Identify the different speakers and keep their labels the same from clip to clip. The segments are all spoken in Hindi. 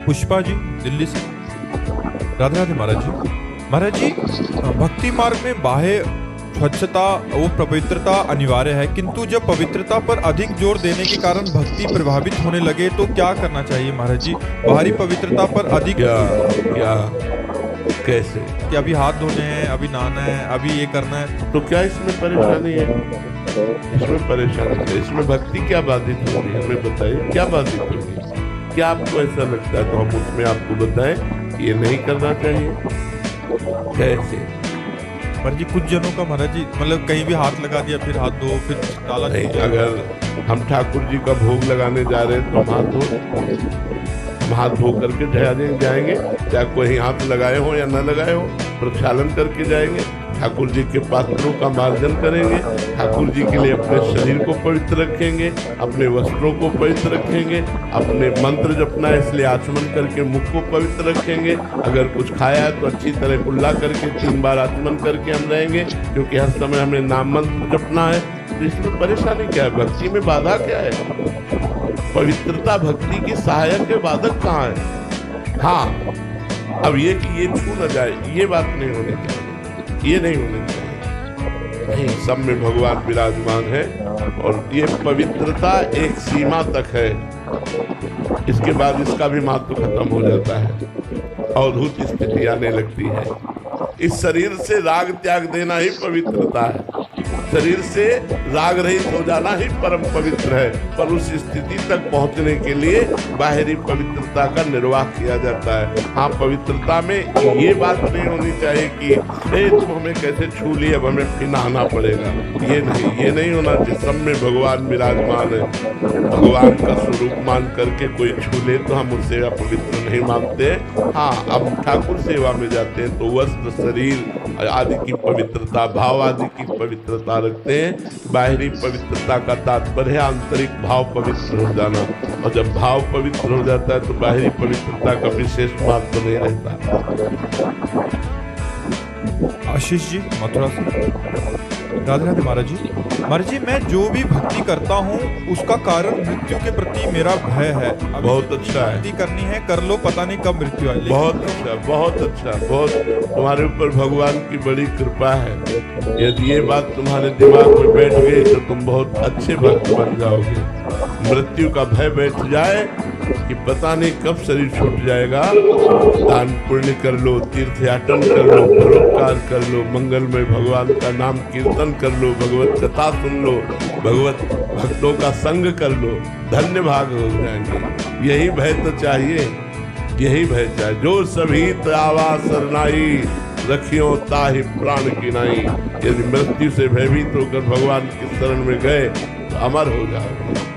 Speaker 1: पुष्पा जी, दिल्ली से। राधे राधे महाराज जी। महाराज जी, भक्ति मार्ग में बाह्य स्वच्छता वो पवित्रता अनिवार्य है, किंतु जब पवित्रता पर अधिक जोर देने के कारण भक्ति प्रभावित होने लगे तो क्या करना चाहिए महाराज जी? बाहरी पवित्रता पर अधिक
Speaker 2: क्या क्या कैसे?
Speaker 1: कि अभी हाथ धोने हैं, अभी नहाना है, अभी ये करना है,
Speaker 2: तो क्या इसमें परेशानी है? इसमें परेशानी है, इसमें भक्ति क्या बाधित होगी? हमें बताइए क्या बाधित होगी? क्या आपको ऐसा लगता है तो हम उसमें आपको बताएं कि ये नहीं करना चाहिए? कैसे?
Speaker 1: महाराज जी कुछ जनों का महाराज जी मतलब कहीं भी हाथ लगा दिया, फिर हाथ धो, फिर डाला
Speaker 2: नहीं, अगर हम ठाकुर जी का भोग लगाने जा रहे हैं तो हम हाथ धो करके जाएंगे, चाहे कोई हाथ लगाए हो या न लगाए हो, प्रक्षालन करके जाएंगे। ठाकुर जी के पात्रों का मार्जन करेंगे, ठाकुर जी के लिए अपने शरीर को पवित्र रखेंगे, अपने वस्त्रों को पवित्र रखेंगे, अपने मंत्र जपना है इसलिए आचमन करके मुख को पवित्र रखेंगे। अगर कुछ खाया है तो अच्छी तरह कुल्ला करके 3 बार आचमन करके हम रहेंगे, क्योंकि हर समय हमें नाम मंत्र जपना है। तो इसमें परेशानी क्या है? भक्ति में बाधा क्या है? पवित्रता भक्ति की सहायक है, बाधक कहाँ है? हाँ, अब ये कि ये छू न जाए, ये बात नहीं होनी चाहिए, ये नहीं होनी चाहिए। नहीं, सब में भगवान विराजमान है और ये पवित्रता एक सीमा तक है, इसके बाद इसका भी महत्व खत्म हो जाता है, अवधूत स्थिति आने लगती है। इस शरीर से राग त्याग देना ही पवित्रता है, शरीर से राग रहित हो जाना ही परम पवित्र है। पर उस स्थिति तक पहुंचने के लिए बाहरी पवित्रता का निर्वाह किया जाता है। हाँ, पवित्रता में ये बात नहीं होनी चाहिए कि तुम हमें कैसे छू लिए, अब हमें फिर नहाना पड़ेगा। ये नहीं होना चाहिए। सब में भगवान विराजमान है, भगवान का स्वरूप मान करके कोई छू ले तो हम उससे अपवित्र नहीं मानते। हाँ, अब ठाकुर सेवा में जाते हैं तो वस्त्र, शरीर आदि की पवित्रता, भाव आदि की पवित्रता रखते हैं। बाहरी पवित्रता का तात्पर्य है आंतरिक भाव पवित्र हो जाना, और जब भाव पवित्र हो जाता है तो बाहरी पवित्रता का विशेष महत्व नहीं रहता।
Speaker 1: आशीष जी, मथुरा से। राधे राधे महाराज जी। महाराज जी, मैं जो भी भक्ति करता हूँ उसका कारण मृत्यु के प्रति मेरा भय है।
Speaker 2: बहुत अच्छा है,
Speaker 1: भक्ति करनी है, कर लो, पता नहीं कब मृत्यु आए।
Speaker 2: बहुत अच्छा, बहुत अच्छा, बहुत तुम्हारे ऊपर भगवान की बड़ी कृपा है। यदि ये बात तुम्हारे दिमाग में बैठ गई तो तुम बहुत अच्छे भक्त बन जाओगे। मृत्यु का भय बैठ जाए कि पता नहीं कब शरीर छूट जाएगा। दान पुण्य कर लो, तीर्थ याटन कर लो, परोपकार कर लो, मंगलमय भगवान का नाम कीर्तन कर लो, भगवत कथा सुन लो, भगवत भक्तों का संग कर लो, धन्य भाग हो जाएंगे। यही भय तो चाहिए, यही भय चाहिए। जो सभी आवा सरनाई, रखियो ताहि प्राण की नाई। यदि मृत्यु से भयभीत होकर भगवान की शरण में गए तो अमर हो जाओगे,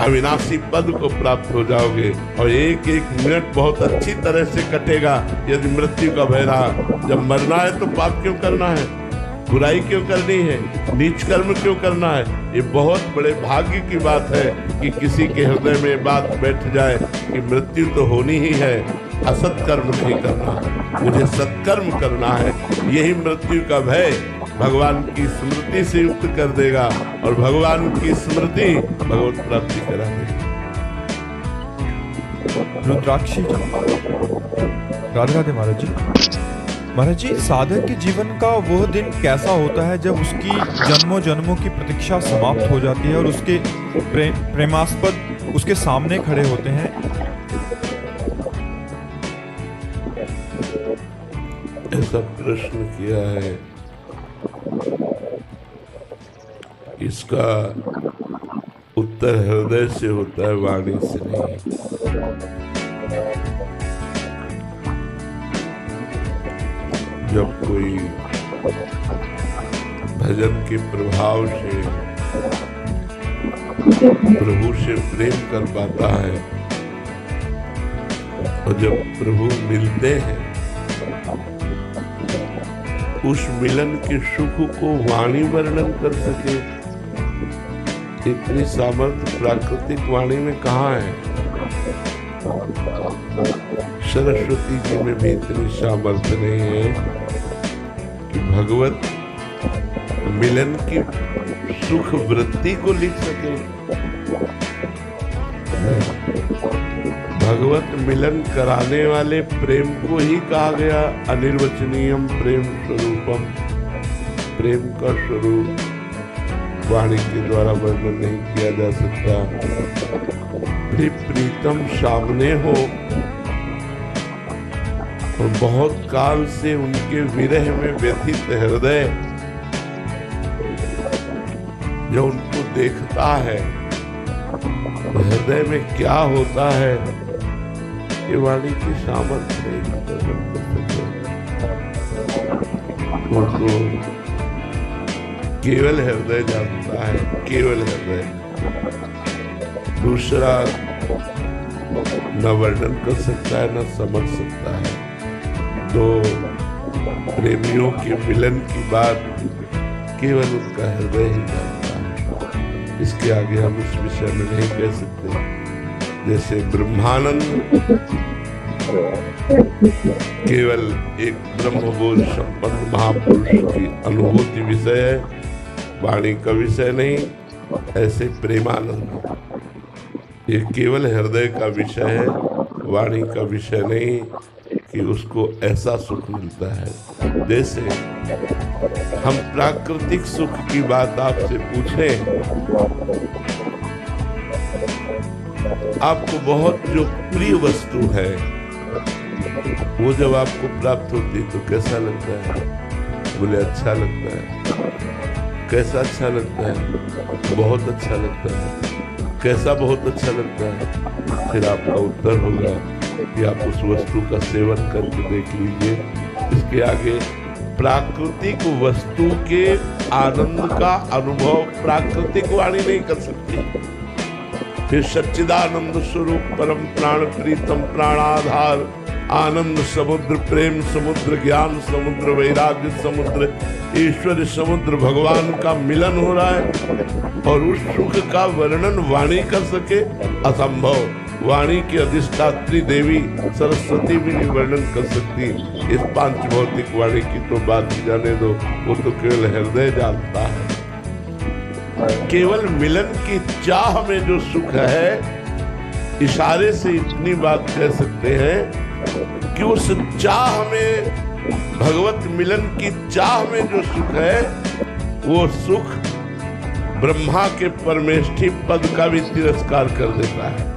Speaker 2: अविनाशी पद को प्राप्त हो जाओगे, और एक एक मिनट बहुत अच्छी तरह से कटेगा यदि मृत्यु का भय रहा। जब मरना है तो पाप क्यों करना है, बुराई क्यों करनी है, नीच कर्म क्यों करना है? ये बहुत बड़े भाग्य की बात है कि किसी के हृदय में बात बैठ जाए कि मृत्यु तो होनी ही है, असत कर्म नहीं करना, मुझे सत्कर्म करना है। यही मृत्यु का भय भगवान की स्मृति से युक्त कर देगा, और भगवान की स्मृति भगवत प्राप्ति करा देगी।
Speaker 1: रुद्राक्षी जी। राधे राधे महाराज जी। महाराज जी, साधक के जीवन का वह दिन कैसा होता है जब उसकी जन्मों जन्मों की प्रतीक्षा समाप्त हो जाती है और उसके प्रेमास्पद उसके सामने खड़े होते हैं?
Speaker 2: ऐसा प्रश्न किया है, इसका उत्तर हृदय से होता है, वाणी से नहीं। जब कोई भजन के प्रभाव से प्रभु से प्रेम कर पाता है, और जब प्रभु मिलते हैं, उस मिलन के सुख को वाणी वर्णन कर सके, इतनी सामर्थ्य प्राकृतिक वाणी में कहाँ है? सरस्वती जी में भी इतनी सामर्थ्य नहीं है कि भगवत मिलन की सुख वृत्ति को लिख सके। भगवत मिलन कराने वाले प्रेम को ही कहा गया अनिर्वचनीयम प्रेम स्वरूपम। प्रेम का स्वरूप वाणी के द्वारा वर्णन नहीं किया जा सकता। फिर प्रीतम सामने हो और बहुत काल से उनके विरह में व्यथित हृदय जो उनको देखता है तो हृदय में क्या होता है ये वाणी की सामर्थ्य नहीं वर्णन कर सकते। उनको केवल हृदय जानता है, केवल हृदय। दूसरा न वर्णन कर सकता है न समझ सकता है। तो प्रेमियों के मिलन की बात केवल उनका हृदय ही जानता है। इसके आगे हम इस विषय में नहीं कह सकते। जैसे ब्रह्मानंद केवल एक ब्रह्मबोध संपन्न महापुरुष की अनुभूति विषय है, वाणी का विषय नहीं। ऐसे प्रेमानंद ये केवल हृदय का विषय है, वाणी का विषय नहीं कि उसको ऐसा सुख मिलता है। जैसे हम प्राकृतिक सुख की बात आपसे पूछें, आपको बहुत जो प्रिय वस्तु है वो जब आपको प्राप्त होती तो कैसा लगता है? बोले अच्छा लगता है। कैसा अच्छा लगता है? बहुत अच्छा लगता है। कैसा बहुत अच्छा लगता है? फिर आपका उत्तर होगा कि आप उस वस्तु का सेवन करके देख लीजिए। इसके आगे प्राकृतिक वस्तु के आनंद का अनुभव प्राकृतिक वाणी नहीं कर सकती। फिर सच्चिदानंद स्वरूप परम प्राण प्रीतम प्राणाधार आनंद समुद्र प्रेम समुद्र ज्ञान समुद्र वैराग्य समुद्र ईश्वर समुद्र भगवान का मिलन हो रहा है और उस सुख का वर्णन वाणी कर सके असंभव। वाणी की अधिष्ठात्री देवी सरस्वती भी नहीं वर्णन कर सकती। इस पांच भौतिक वाणी की तो बात ही जाने दो, वो तो केवल हृदय जानता है। केवल मिलन की चाह में जो सुख है, इशारे से इतनी बात कह सकते हैं कि उस चाह में, भगवत मिलन की चाह में जो सुख है वो सुख ब्रह्मा के परमेष्ठी पद का भी तिरस्कार कर देता है।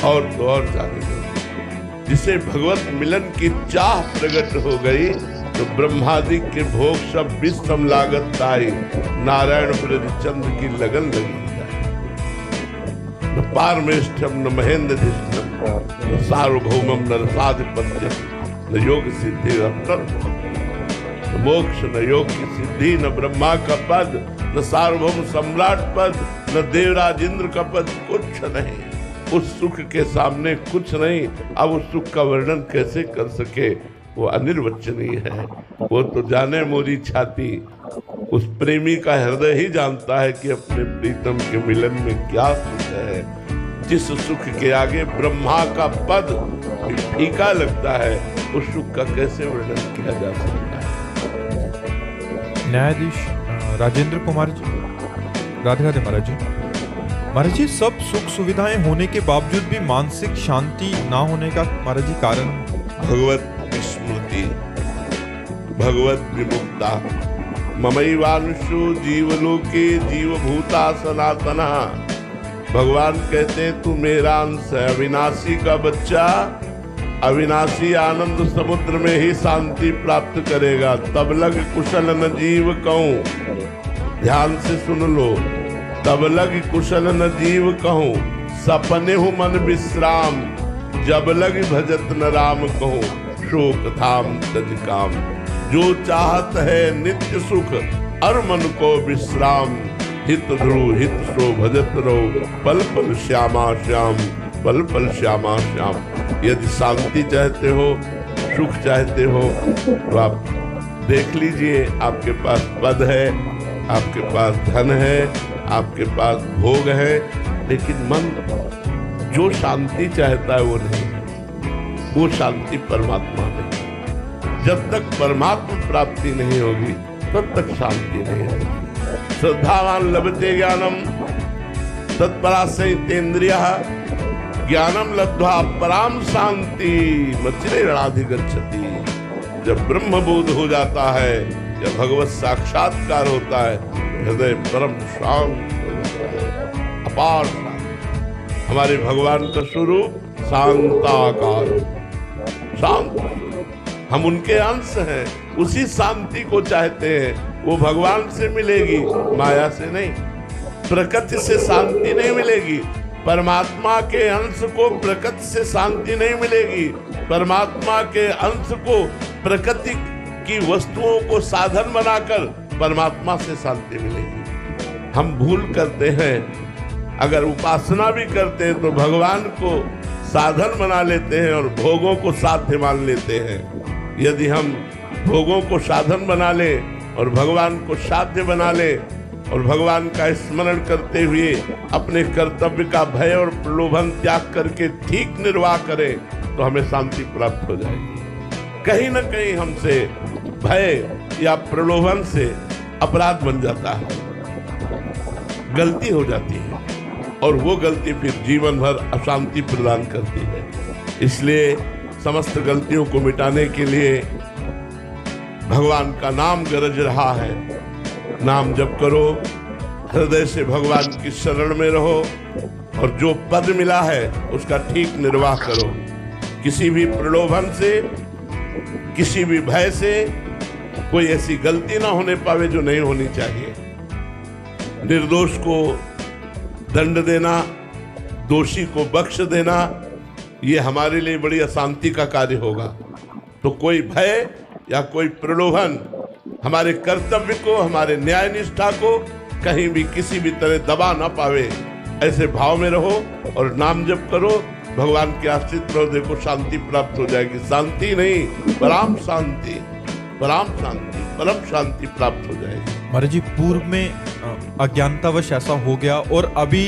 Speaker 2: और तो और जाने दो, जिसे भगवत मिलन की चाह प्रकट हो गई तो ब्रह्मादि के भोग सब विश्रम लागत ताई नारायण ब्रज चंद्र की लगन लगी न पारमेष्ठम न महेंद्र धिष्ठम न सार्वभौमम न रसाधिपत्यम न योग सिद्धि न मोक्ष न योग की सिद्धि न ब्रह्मा का पद न सार्वभौम सम्राट पद न देवराज इंद्र का पद, कुछ नहीं। उस सुख के सामने कुछ नहीं। अब उस सुख का वर्णन कैसे कर सके? वो अनिर्वचनीय है। वो तो जाने मोरी छाती, उस प्रेमी का हृदय ही जानता है कि अपने प्रीतम के मिलन में क्या सुख है। जिस सुख के आगे ब्रह्मा का पद फीका लगता है, उस सुख का कैसे वर्णन किया जा सकता है?
Speaker 1: न्यायाधीश राजेंद्र कुमार जी, राधे राधे महाराज जी। महाराज जी, सब सुख सुविधाएं होने के बावजूद भी मानसिक शांति ना होने का महाराज जी कारण?
Speaker 2: भगवत स्मृति, भगवत विमुक्ता, ममैवांशो जीवलोके जीवभूता सनातना। भगवान कहते तू मेरा अंश है, अविनाशी का बच्चा अविनाशी आनंद समुद्र में ही शांति प्राप्त करेगा। तब लग कुशल न जीव कहूं, ध्यान से सुन लो, तब लग कुशल न जीव कहूं, सपने हूं मन विश्राम, जब लग भजत न राम कहूं, शोक धाम तज काम। जो चाहत है नित्य सुख और मन को विश्राम, हित ध्रुव हित सो भजत रहो, पल पल श्यामा श्याम, पल पल श्यामा श्याम। यदि शांति चाहते हो, सुख चाहते हो, तो आप देख लीजिए, आपके पास पद है, आपके पास धन है, आपके पास भोग है, लेकिन मन जो शांति चाहता है वो नहीं, वो शांति परमात्मा में। जब तक परमात्मा प्राप्ति नहीं होगी तब तक शांति नहीं होगी। श्रद्धावान लभते ज्ञानम तत्पराश्रयितेन्द्रियः, ज्ञानम लब्ध्वा पराम शांति मचिरेणाधिगच्छति। जब ब्रह्म बोध हो जाता है या भगवत साक्षात्कार होता है तो हृदय परम शांत हो जाता है, अपार शांत। हमारे भगवान का स्वरूप शांताकार, शांत। हम उनके अंश हैं, उसी शांति को चाहते हैं। वो भगवान से मिलेगी, माया से नहीं। प्रकृति से शांति नहीं मिलेगी। परमात्मा के अंश को प्रकृति से शांति नहीं मिलेगी। परमात्मा के अंश को प्रकृति की वस्तुओं को साधन बनाकर परमात्मा से शांति मिलेगी। हम भूल करते हैं, अगर उपासना भी करते हैं तो भगवान को साधन बना लेते हैं और भोगों को साध्य मान लेते हैं। यदि हम भोगों को साधन बना लें और भगवान को साध्य बना लें और भगवान का स्मरण करते हुए अपने कर्तव्य का भय और प्रलोभन त्याग करके ठीक निर्वाह करें तो हमें शांति प्राप्त हो जाएगी। कहीं न कहीं हमसे भय या प्रलोभन से अपराध बन जाता है, गलती हो जाती है और वो गलती फिर जीवन भर अशांति प्रदान करती है। इसलिए समस्त गलतियों को मिटाने के लिए भगवान का नाम गरज रहा है। नाम जप करो, हृदय से भगवान की शरण में रहो और जो पद मिला है उसका ठीक निर्वाह करो। किसी भी प्रलोभन से, किसी भी भय से कोई ऐसी गलती ना होने पावे जो नहीं होनी चाहिए। निर्दोष को दंड देना, दोषी को बख्श देना, ये हमारे लिए बड़ी अशांति का कार्य होगा। तो कोई भय या कोई प्रलोभन हमारे कर्तव्य को, हमारे न्याय निष्ठा को कहीं भी किसी भी तरह दबा ना पावे। ऐसे भाव में रहो और नाम जप करो, भगवान के आश्रित रहो, देखो शांति प्राप्त हो जाएगी। शांति नहीं, परम शांति, परम शांति, परम शांति प्राप्त हो जाएगी।
Speaker 1: महाराज जी, पूर्व में अज्ञानतावश ऐसा हो गया और अभी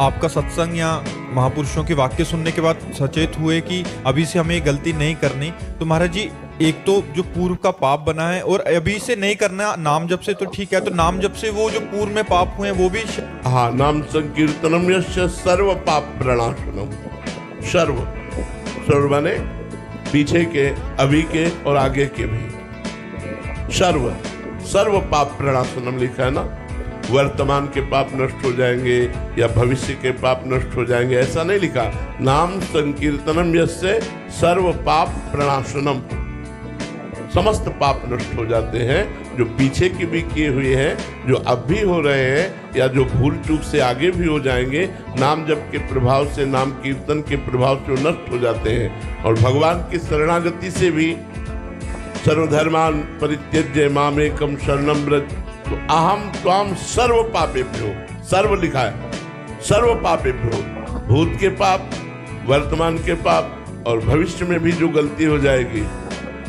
Speaker 1: आपका सत्संग या महापुरुषों के वाक्य सुनने के बाद सचेत हुए कि अभी से हमें गलती नहीं करनी। तो महाराज जी, एक तो जो पूर्व का पाप बना है और अभी से नहीं करना नाम जप से, तो ठीक है। तो नाम जप से वो जो पूर्व में पाप हुए वो भी
Speaker 2: हाँ, नाम संकीर्तनम यस्य सर्व पाप प्रणाशनम। सर्व, सर्व माने पीछे के, अभी के और आगे के भी। सर्व, सर्व पाप प्रणाशनम लिखा है ना। वर्तमान के पाप नष्ट हो जाएंगे या भविष्य के पाप नष्ट हो जाएंगे, ऐसा नहीं लिखा। नाम संकीर्तनम यस्य सर्व पाप प्रणाशनम, समस्त पाप नष्ट हो जाते हैं, जो पीछे के भी किए हुए हैं, जो अब भी हो रहे हैं या जो भूल चूक से आगे भी हो जाएंगे। नाम जप के प्रभाव से, नाम कीर्तन के प्रभाव से नष्ट हो जाते हैं। और भगवान की शरणागति से भी सर्वधर्मान परित्यज्य मामेकम शरणम व्रज, तो अहम त्वाम सर्व पापेभ्यो, सर्व लिखा है, सर्व पापेभ्यो, भूत के पाप, वर्तमान के पाप और भविष्य में भी जो गलती हो जाएगी,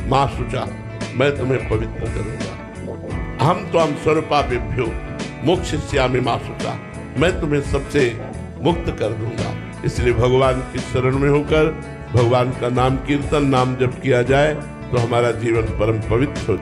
Speaker 2: माँ शुचा, मैं तुम्हें पवित्र करूंगा। हम त्वाम सर्व पापेभ्यो मोक्षयिष्यामि माँ शुचा, मैं तुम्हें सबसे मुक्त कर दूंगा। इसलिए भगवान की शरण में होकर भगवान का नाम कीर्तन, नाम जप किया जाए तो हमारा जीवन परम पवित्र हो